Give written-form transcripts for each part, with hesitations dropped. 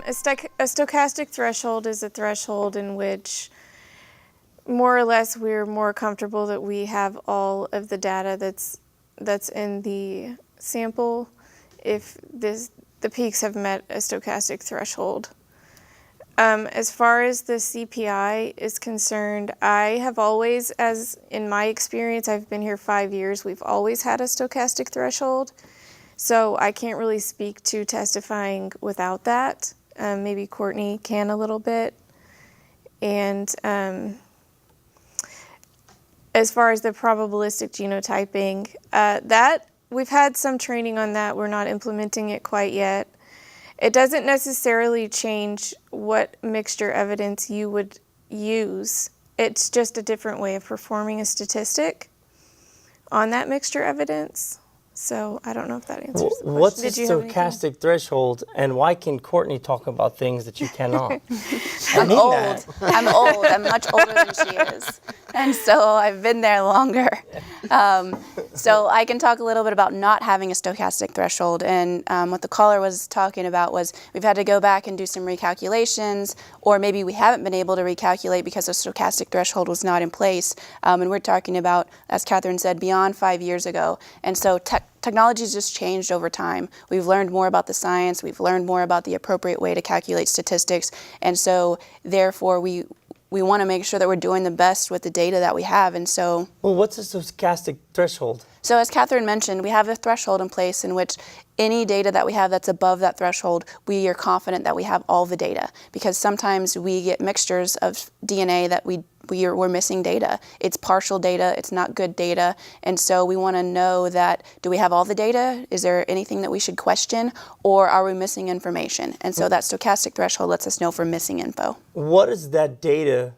A stochastic threshold is a threshold in which more or less we're more comfortable that we have all of the data that's in the sample if the peaks have met a stochastic threshold. As far as the CPI is concerned, I have always, as in my experience, I've been here 5 years, we've always had a stochastic threshold. So I can't really speak to testifying without that. Maybe Courtney can a little bit. And as far as the probabilistic genotyping, that we've had some training on that. We're not implementing it quite yet. It doesn't necessarily change what mixture evidence you would use. It's just a different way of performing a statistic on that mixture evidence. So I don't know if that answers the question. What's the stochastic threshold, and why can Courtney talk about things that you cannot? I'm old. I'm old. I'm much older than she is. And so I've been there longer. So I can talk a little bit about not having a stochastic threshold. And what the caller was talking about was we've had to go back and do some recalculations, or maybe we haven't been able to recalculate because the stochastic threshold was not in place. And we're talking about, as Catherine said, beyond 5 years ago. And so technology's just changed over time. We've learned more about the science. We've learned more about the appropriate way to calculate statistics. And so therefore we want to make sure that we're doing the best with the data that we have. And so, well, what's the stochastic threshold? So as Catherine mentioned, we have a threshold in place in which any data that we have that's above that threshold, we are confident that we have all the data, because sometimes we get mixtures of DNA that we're missing data. It's partial data, it's not good data, and so we want to know that, do we have all the data? Is there anything that we should question, or are we missing information? And so that stochastic threshold lets us know if we're missing info. What does that data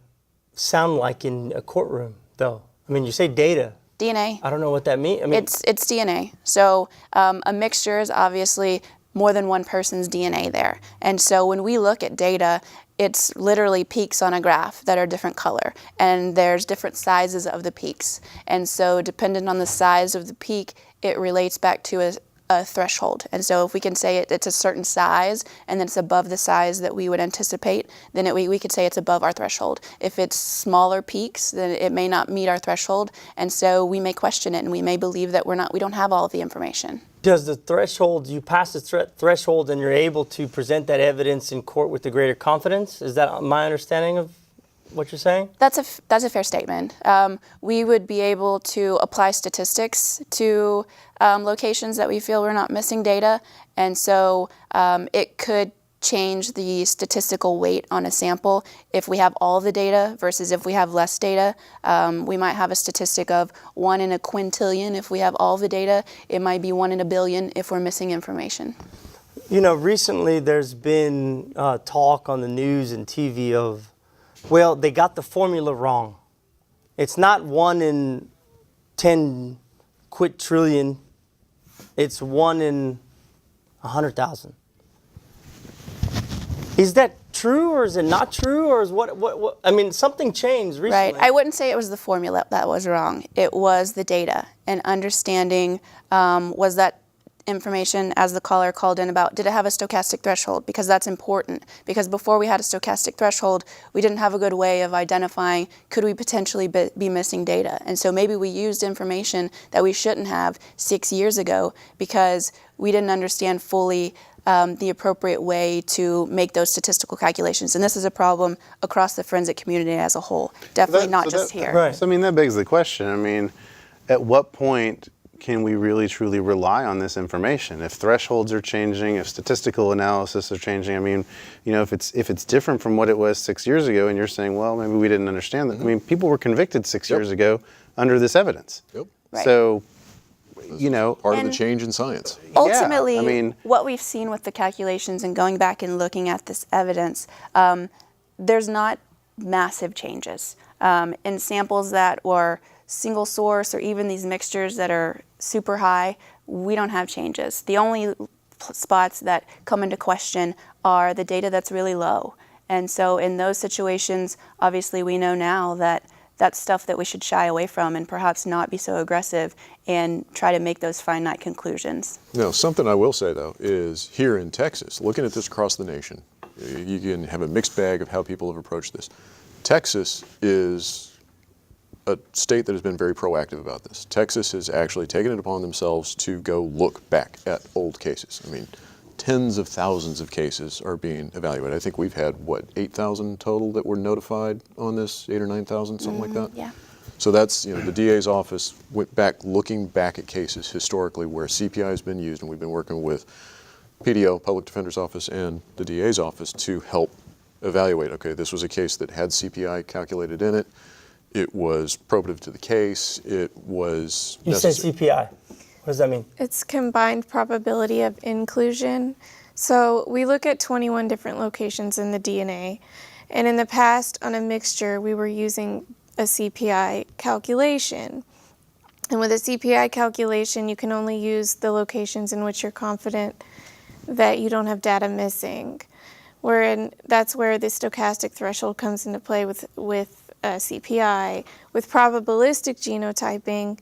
sound like in a courtroom, though? I mean, you say data. DNA. I don't know what that means. I mean, it's DNA. So a mixture is obviously more than one person's DNA there. And so when we look at data, it's literally peaks on a graph that are different color, and there's different sizes of the peaks. And so dependent on the size of the peak, it relates back to a threshold. And so if we can say it's a certain size and then it's above the size that we would anticipate, then we could say it's above our threshold. If it's smaller peaks, then it may not meet our threshold, and so we may question it and we may believe that we don't have all of the information. Does the threshold, you pass the threshold and you're able to present that evidence in court with a greater confidence? Is that my understanding of what you're saying? That's a fair statement. We would be able to apply statistics to locations that we feel we're not missing data, and so it could change the statistical weight on a sample if we have all the data versus if we have less data. We might have a statistic of 1 in a quintillion if we have all the data. It might be 1 in a billion if we're missing information. You know, recently there's been talk on the news and TV of, well, they got the formula wrong. It's not 1 in 10 quintillion. It's 1 in 100,000. Is that true, or is it not true, or is what? I mean, something changed recently. Right. I wouldn't say it was the formula that was wrong. It was the data and understanding. Was that information, as the caller called in about, did it have a stochastic threshold? Because that's important. Because before we had a stochastic threshold, we didn't have a good way of identifying, could we potentially be missing data? And so maybe we used information that we shouldn't have 6 years ago because we didn't understand fully the appropriate way to make those statistical calculations. And this is a problem across the forensic community as a whole, definitely not just here. Right. So, I mean, that begs the question. I mean, at what point can we really truly rely on this information? If thresholds are changing, if statistical analysis are changing, I mean, you know, if it's different from what it was 6 years ago, and you're saying, well, maybe we didn't understand that. I mean, people were convicted 6 years ago under this evidence. Yep. Right. So, you know, part of the change in science. Ultimately, yeah, I mean, what we've seen with the calculations and going back and looking at this evidence, there's not massive changes. In samples that were single source or even these mixtures that are super high, we don't have changes. The only spots that come into question are the data that's really low. And so in those situations, obviously we know now that that's stuff that we should shy away from and perhaps not be so aggressive and try to make those finite conclusions. Now, something I will say, though, is here in Texas, looking at this across the nation, You can have a mixed bag of how people have approached this. Texas is a state that has been very proactive about this. Texas has actually taken it upon themselves to go look back at old cases. I mean, tens of thousands of cases are being evaluated. I think we've had, what, 8,000 total that were notified on this, 8 or 9,000, something like that? Yeah. So that's, the DA's office went back, looking back at cases historically where CPI has been used, and we've been working with PDO, Public Defender's Office, and the DA's office to help evaluate, okay, this was a case that had CPI calculated in it. It was probative to the case. It was You said necessary. CPI. What does that mean? It's combined probability of inclusion. So we look at 21 different locations in the DNA. And in the past, on a mixture, we were using a CPI calculation. And with a CPI calculation, you can only use the locations in which you're confident that you don't have data missing. That's where the stochastic threshold comes into play with CPI. With probabilistic genotyping,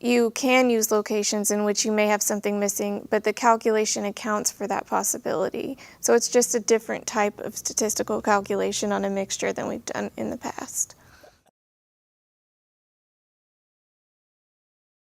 you can use locations in which you may have something missing, but the calculation accounts for that possibility. So it's just a different type of statistical calculation on a mixture than we've done in the past.